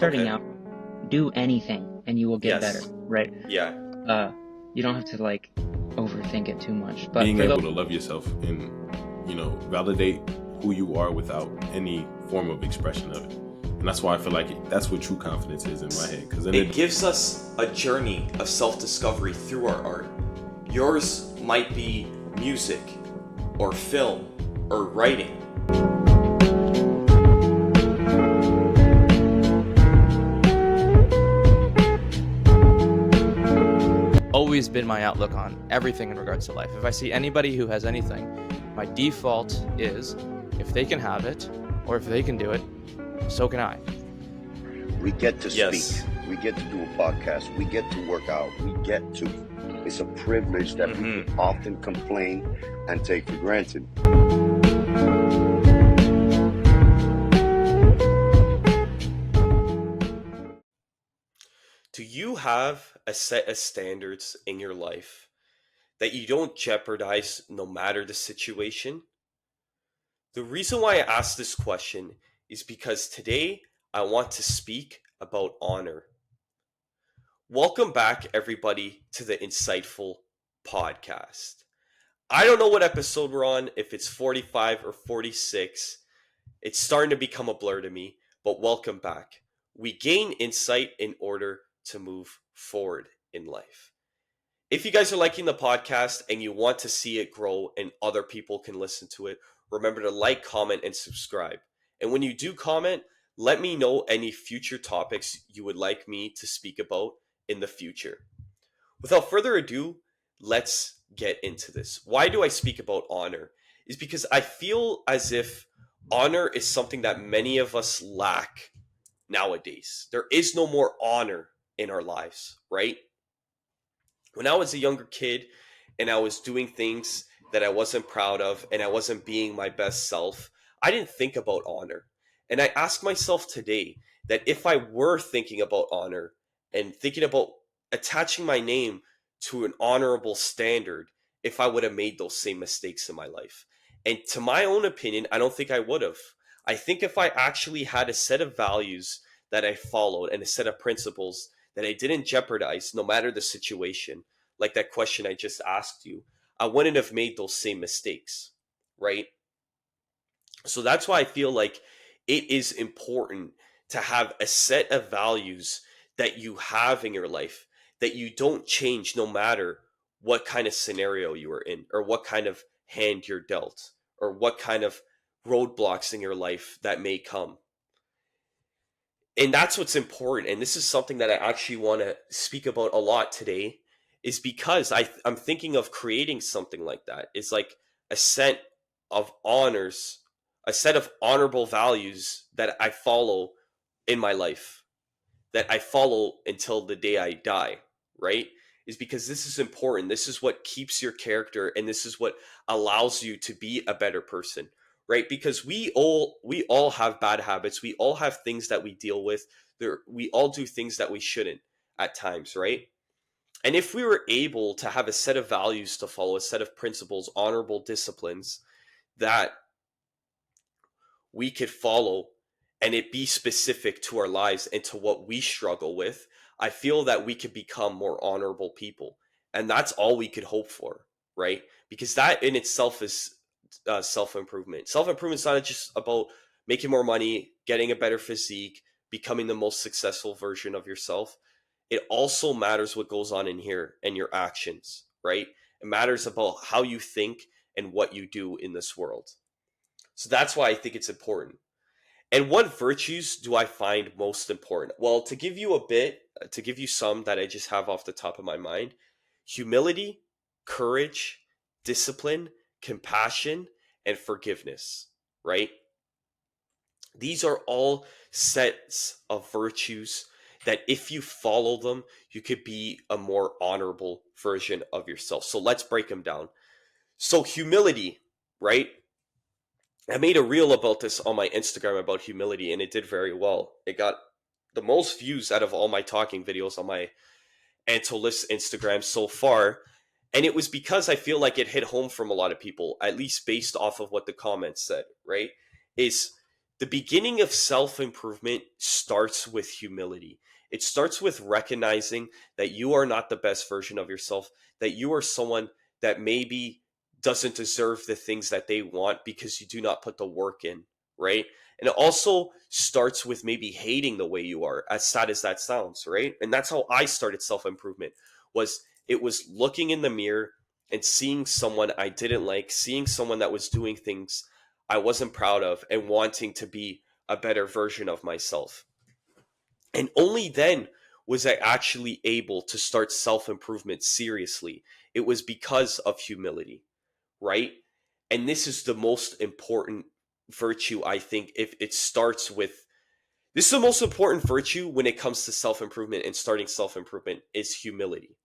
starting Okay. out, do anything and you will get better, Yes. right? Yeah. You don't have to like overthink it too much. But Being for the able to love yourself and, validate who you are without any form of expression of it. And that's why I feel like that's what true confidence is in my head. Because It gives us a journey of self-discovery through our art. Yours might be music or film or writing. Always been my outlook on everything in regards to life. If I see anybody who has anything, my default is if they can have it or if they can do it, so can I. We get to Yes. speak. We get to do a podcast. We get to work out. We get to. It's a privilege that people often complain and take for granted. Do you have a set of standards in your life that you don't jeopardize no matter the situation? The reason why I ask this question is because today I want to speak about honor. Welcome back, everybody, to the Insightful Podcast. I don't know what episode we're on, if it's 45 or 46. It's starting to become a blur to me, but welcome back. We gain insight in order to move forward in life. If you guys are liking the podcast and you want to see it grow and other people can listen to it, remember to like, comment, and subscribe. And when you do comment, let me know any future topics you would like me to speak about in the future. Without further ado, let's get into this. Why do I speak about honor? Is because I feel as if honor is something that many of us lack nowadays. There is no more honor in our lives, right? When I was a younger kid and I was doing things that I wasn't proud of and I wasn't being my best self, I didn't think about honor. And I ask myself today that if I were thinking about honor and thinking about attaching my name to an honorable standard, if I would have made those same mistakes in my life. And to my own opinion, I don't think I would have. I think if I actually had a set of values that I followed and a set of principles that I didn't jeopardize no matter the situation, like that question I just asked you, I wouldn't have made those same mistakes, right? So that's why I feel like it is important to have a set of values that you have in your life that you don't change no matter what kind of scenario you are in or what kind of hand you're dealt or what kind of roadblocks in your life that may come. And that's what's important. And this is something that I actually want to speak about a lot today is because I'm thinking of creating something like that. It's like a set of honors, a set of honorable values that I follow in my life, that I follow until the day I die, right? Is because this is important. This is what keeps your character and this is what allows you to be a better person, right? Because we all have bad habits. We all have things that we deal with. We all do things that we shouldn't at times, right? And if we were able to have a set of values to follow, a set of principles, honorable disciplines that we could follow and it be specific to our lives and to what we struggle with, I feel that we could become more honorable people. And that's all we could hope for, right? Because that in itself is self-improvement. Self-improvement is not just about making more money, getting a better physique, becoming the most successful version of yourself. It also matters what goes on in here and your actions, right? It matters about how you think and what you do in this world. So that's why I think it's important. And what virtues do I find most important? Well, to give you some that I just have off the top of my mind: humility, courage, discipline, compassion, and forgiveness, right? These are all sets of virtues that if you follow them, you could be a more honorable version of yourself. So let's break them down. So humility, right? I made a reel about this on my Instagram about humility and it did very well. It got the most views out of all my talking videos on my Antolist Instagram so far. And it was because I feel like it hit home from a lot of people, at least based off of what the comments said, right? Is The beginning of self-improvement starts with humility. It starts with recognizing that you are not the best version of yourself, that you are someone that maybe doesn't deserve the things that they want because you do not put the work in, right? And it also starts with maybe hating the way you are, as sad as that sounds, right? And that's how I started self-improvement. It was looking in the mirror and seeing someone I didn't like, seeing someone that was doing things I wasn't proud of, and wanting to be a better version of myself. And only then was I actually able to start self-improvement seriously. It was because of humility, right? And this is the most important virtue, I think. If it starts with This is the most important virtue when it comes to self-improvement and starting self-improvement, is humility.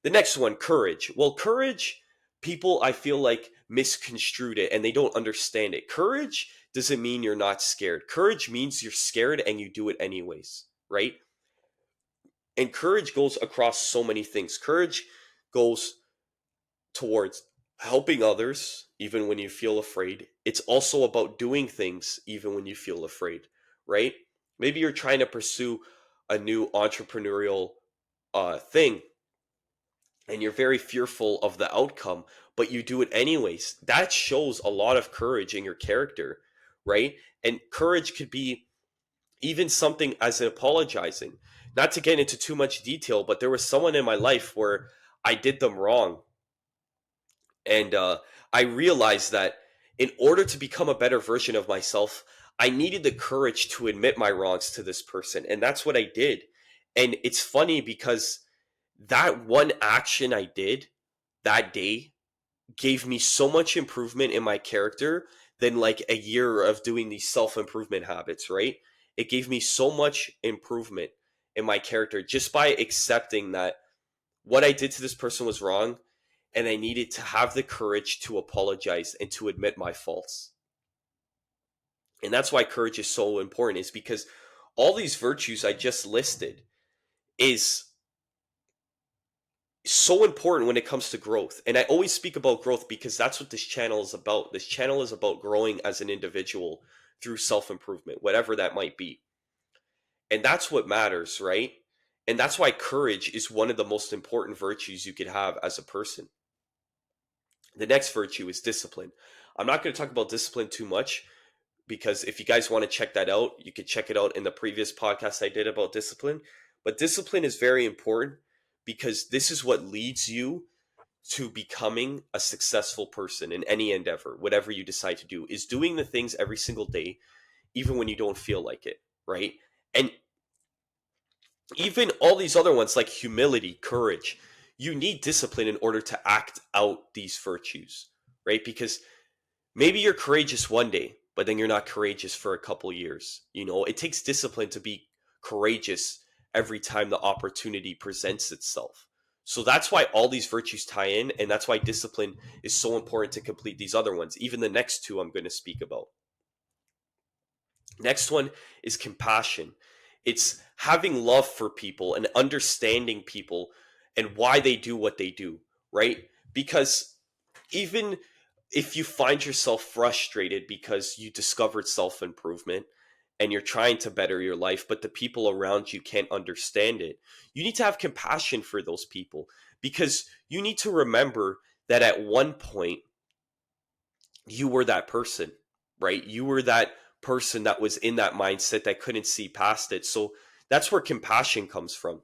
The next one, courage. Well, courage, people, I feel like, misconstrued it and they don't understand it. Courage doesn't mean you're not scared. Courage means you're scared and you do it anyways, right? And courage goes across so many things. Courage goes towards helping others even when you feel afraid. It's also about doing things even when you feel afraid, right? Maybe you're trying to pursue a new entrepreneurial thing and you're very fearful of the outcome, but you do it anyways. That shows a lot of courage in your character, right? And courage could be even something as in apologizing. Not to get into too much detail, but there was someone in my life where I did them wrong. And I realized that in order to become a better version of myself, I needed the courage to admit my wrongs to this person. And that's what I did. And it's funny because that one action I did that day gave me so much improvement in my character than like a year of doing these self-improvement habits, right? It gave me so much improvement in my character just by accepting that what I did to this person was wrong and I needed to have the courage to apologize and to admit my faults. And that's why courage is so important, is because all these virtues I just listed is so important when it comes to growth. And I always speak about growth because that's what this channel is about. This channel is about growing as an individual through self-improvement, whatever that might be. And that's what matters, right? And that's why courage is one of the most important virtues you could have as a person. The next virtue is discipline. I'm not going to talk about discipline too much because if you guys want to check that out, you could check it out in the previous podcast I did about discipline. But discipline is very important because this is what leads you to becoming a successful person in any endeavor, whatever you decide to do, is doing the things every single day, even when you don't feel like it, right? And even all these other ones like humility, courage, you need discipline in order to act out these virtues, right? Because maybe you're courageous one day, but then you're not courageous for a couple years. You know, it takes discipline to be courageous every time the opportunity presents itself. So that's why all these virtues tie in, and that's why discipline is so important to complete these other ones, even the next two I'm going to speak about. Next one is compassion. It's having love for people and understanding people and why they do what they do, right? Because even if you find yourself frustrated because you discovered self-improvement and you're trying to better your life, but the people around you can't understand it, you need to have compassion for those people because you need to remember that at one point you were that person, right? You were that person that was in that mindset that couldn't see past it. So that's where compassion comes from.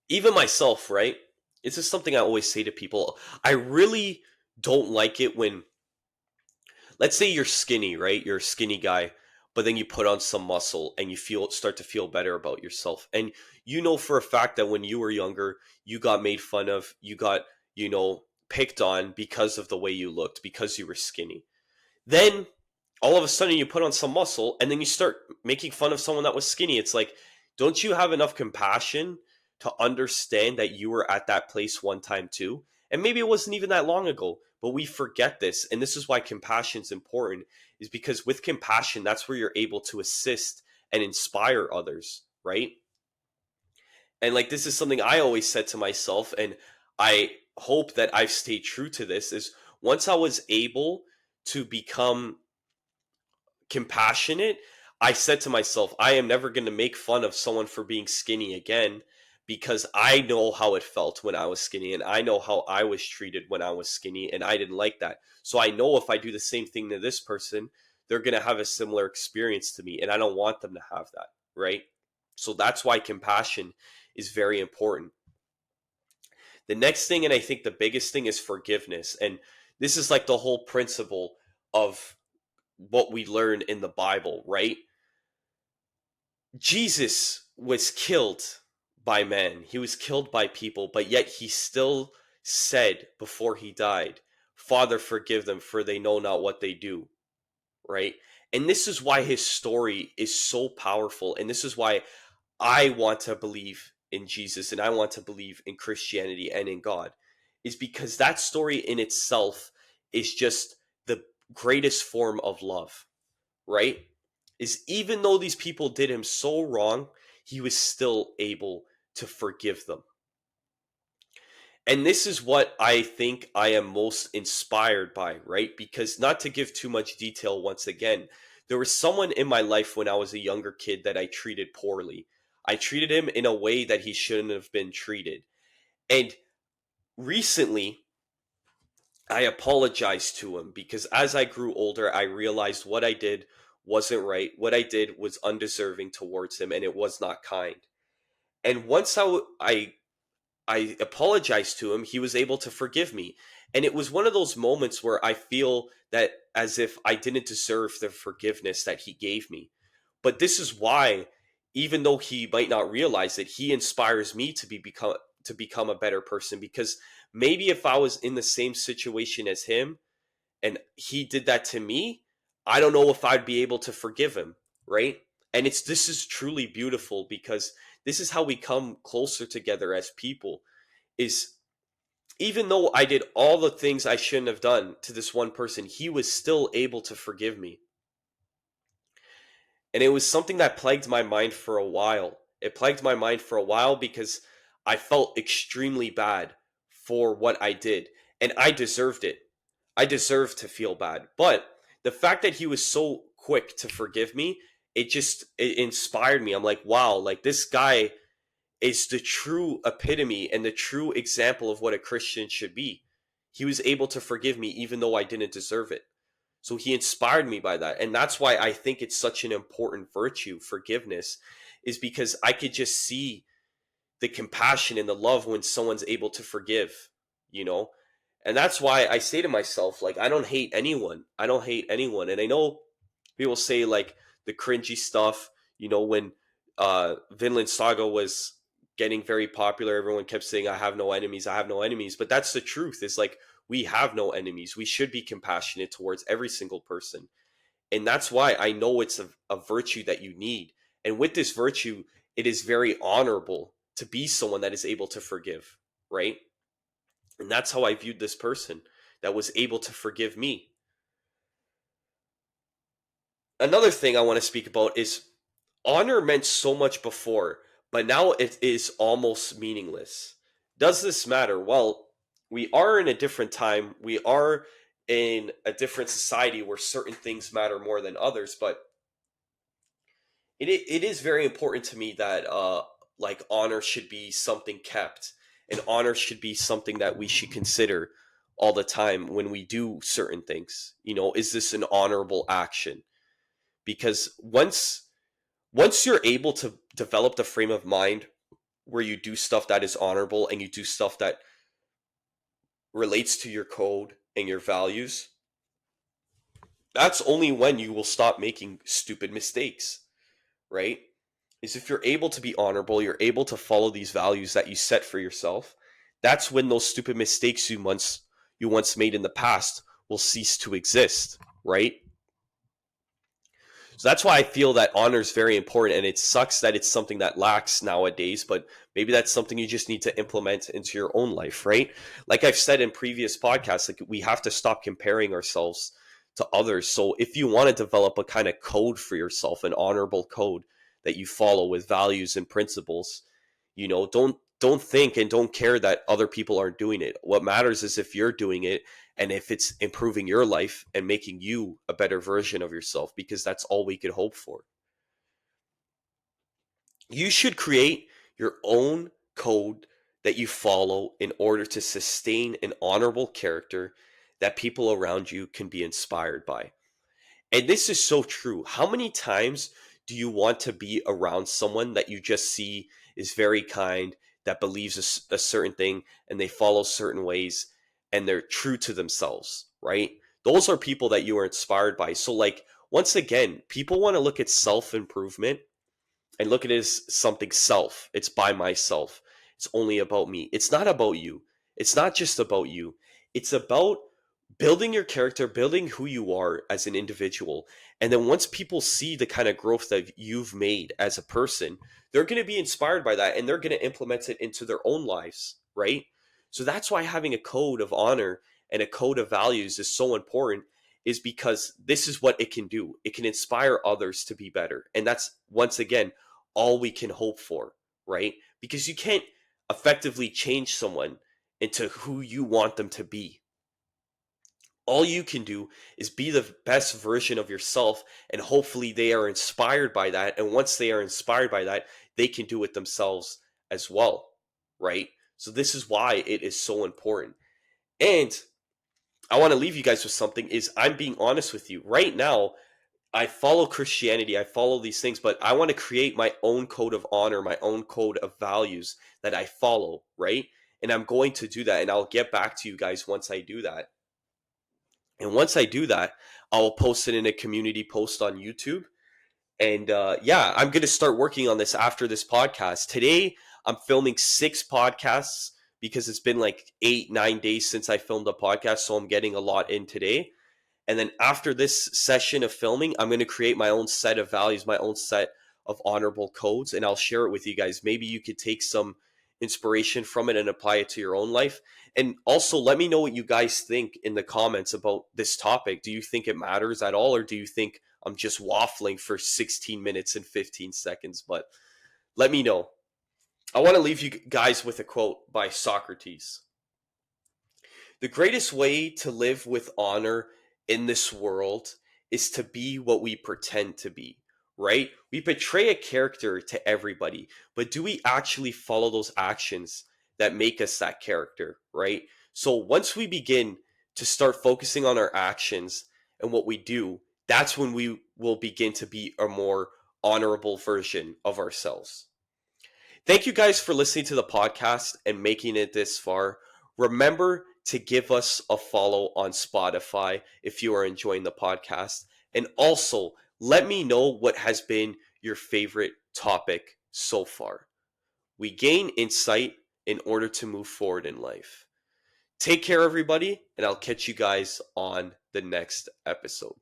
Even myself, right? This is something I always say to people. I really don't like it when, let's say you're skinny, right? You're a skinny guy, but then you put on some muscle and you start to feel better about yourself. And you know for a fact that when you were younger, you got made fun of, you got, picked on because of the way you looked, because you were skinny. Then all of a sudden you put on some muscle and then you start making fun of someone that was skinny. It's like, don't you have enough compassion to understand that you were at that place one time too? And maybe it wasn't even that long ago, but we forget this. And this is why compassion is important, is because with compassion, that's where you're able to assist and inspire others, right? And like, this is something I always said to myself, and I hope that I've stayed true to this, is once I was able to become compassionate, I said to myself, I am never going to make fun of someone for being skinny again, because I know how it felt when I was skinny, and I know how I was treated when I was skinny, and I didn't like that. So I know if I do the same thing to this person, they're going to have a similar experience to me, and I don't want them to have that, right? So that's why compassion is very important. The next thing, and I think the biggest thing, is forgiveness. And this is like the whole principle of what we learn in the Bible, right? Jesus was killed by men, he was killed by people, but yet he still said before he died, Father, forgive them, for they know not what they do, right? And this is why his story is so powerful. And this is why I want to believe in Jesus and I want to believe in Christianity and in God, is because that story in itself is just the greatest form of love, right? Is even though these people did him so wrong, he was still able to forgive them. And this is what I think I am most inspired by, right? Because, not to give too much detail once again, there was someone in my life when I was a younger kid that I treated poorly. I treated him in a way that he shouldn't have been treated. And recently, I apologized to him, because as I grew older, I realized what I did wasn't right. What I did was undeserving towards him, and it was not kind. And once I apologized to him, he was able to forgive me. And it was one of those moments where I feel that as if I didn't deserve the forgiveness that he gave me. But this is why, even though he might not realize it, he inspires me to become a better person. Because maybe if I was in the same situation as him and he did that to me, I don't know if I'd be able to forgive him, right? And this is truly beautiful, because this is how we come closer together as people. Is even though I did all the things I shouldn't have done to this one person, he was still able to forgive me. And it was something that plagued my mind for a while. It plagued my mind for a while because I felt extremely bad for what I did, and I deserved it. I deserved to feel bad. But the fact that he was so quick to forgive me, it inspired me. I'm like, wow, like this guy is the true epitome and the true example of what a Christian should be. He was able to forgive me even though I didn't deserve it. So he inspired me by that. And that's why I think it's such an important virtue, forgiveness, is because I could just see the compassion and the love when someone's able to forgive, you know? And that's why I say to myself, like, I don't hate anyone. I don't hate anyone. And I know people say, like, the cringy stuff, when Vinland Saga was getting very popular, everyone kept saying, I have no enemies, I have no enemies. But that's the truth. It's like, we have no enemies. We should be compassionate towards every single person. And that's why I know it's a virtue that you need. And with this virtue, it is very honorable to be someone that is able to forgive, right? And that's how I viewed this person that was able to forgive me. Another thing I want to speak about is honor meant so much before, but now it is almost meaningless. Does this matter? Well, we are in a different time. We are in a different society where certain things matter more than others, but it is very important to me that like honor should be something kept, and honor should be something that we should consider all the time when we do certain things. Is this an honorable action? Because once you're able to develop the frame of mind where you do stuff that is honorable and you do stuff that relates to your code and your values, that's only when you will stop making stupid mistakes, right? Is if you're able to be honorable, you're able to follow these values that you set for yourself, that's when those stupid mistakes you once made in the past will cease to exist, right? So that's why I feel that honor is very important, and it sucks that it's something that lacks nowadays, but maybe that's something you just need to implement into your own life, right? Like I've said in previous podcasts, like we have to stop comparing ourselves to others. So if you want to develop a kind of code for yourself, an honorable code that you follow with values and principles, don't don't think and don't care that other people aren't doing it. What matters is if you're doing it and if it's improving your life and making you a better version of yourself, because that's all we could hope for. You should create your own code that you follow in order to sustain an honorable character that people around you can be inspired by. And this is so true. How many times do you want to be around someone that you just see is very kind, that believes a certain thing, and they follow certain ways, and they're true to themselves, right? Those are people that you are inspired by. So, like, once again, people want to look at self improvement and look at it as something self. It's by myself. It's only about me. It's not about you. It's not just about you. It's about building your character, building who you are as an individual. And then once people see the kind of growth that you've made as a person, they're going to be inspired by that and they're going to implement it into their own lives, right? So that's why having a code of honor and a code of values is so important, is because this is what it can do. It can inspire others to be better. And that's, once again, all we can hope for, right? Because you can't effectively change someone into who you want them to be. All you can do is be the best version of yourself, and hopefully they are inspired by that. And once they are inspired by that, they can do it themselves as well, right? So this is why it is so important. And I want to leave you guys with something, is I'm being honest with you. Right now, I follow Christianity, I follow these things, but I want to create my own code of honor, my own code of values that I follow, right? And I'm going to do that, and I'll get back to you guys once I do that. And once I do that, I'll post it in a community post on YouTube. And yeah, I'm going to start working on this after this podcast. Today, I'm filming 6 podcasts because it's been like 8-9 days since I filmed a podcast. So I'm getting a lot in today. And then after this session of filming, I'm going to create my own set of values, my own set of honorable codes, and I'll share it with you guys. Maybe you could take some inspiration from it and apply it to your own life. And also let me know what you guys think in the comments about this topic. Do you think it matters at all, or do you think I'm just waffling for 16 minutes and 15 seconds? But let me know. I want to leave you guys with a quote by Socrates. The greatest way to live with honor in this world is to be what we pretend to be, right? We portray a character to everybody, but do we actually follow those actions that make us that character, right? So once we begin to start focusing on our actions and what we do, that's when we will begin to be a more honorable version of ourselves. Thank you guys for listening to the podcast and making it this far. Remember to give us a follow on Spotify if you are enjoying the podcast. And also, let me know what has been your favorite topic so far. We gain insight in order to move forward in life. Take care, everybody, and I'll catch you guys on the next episode.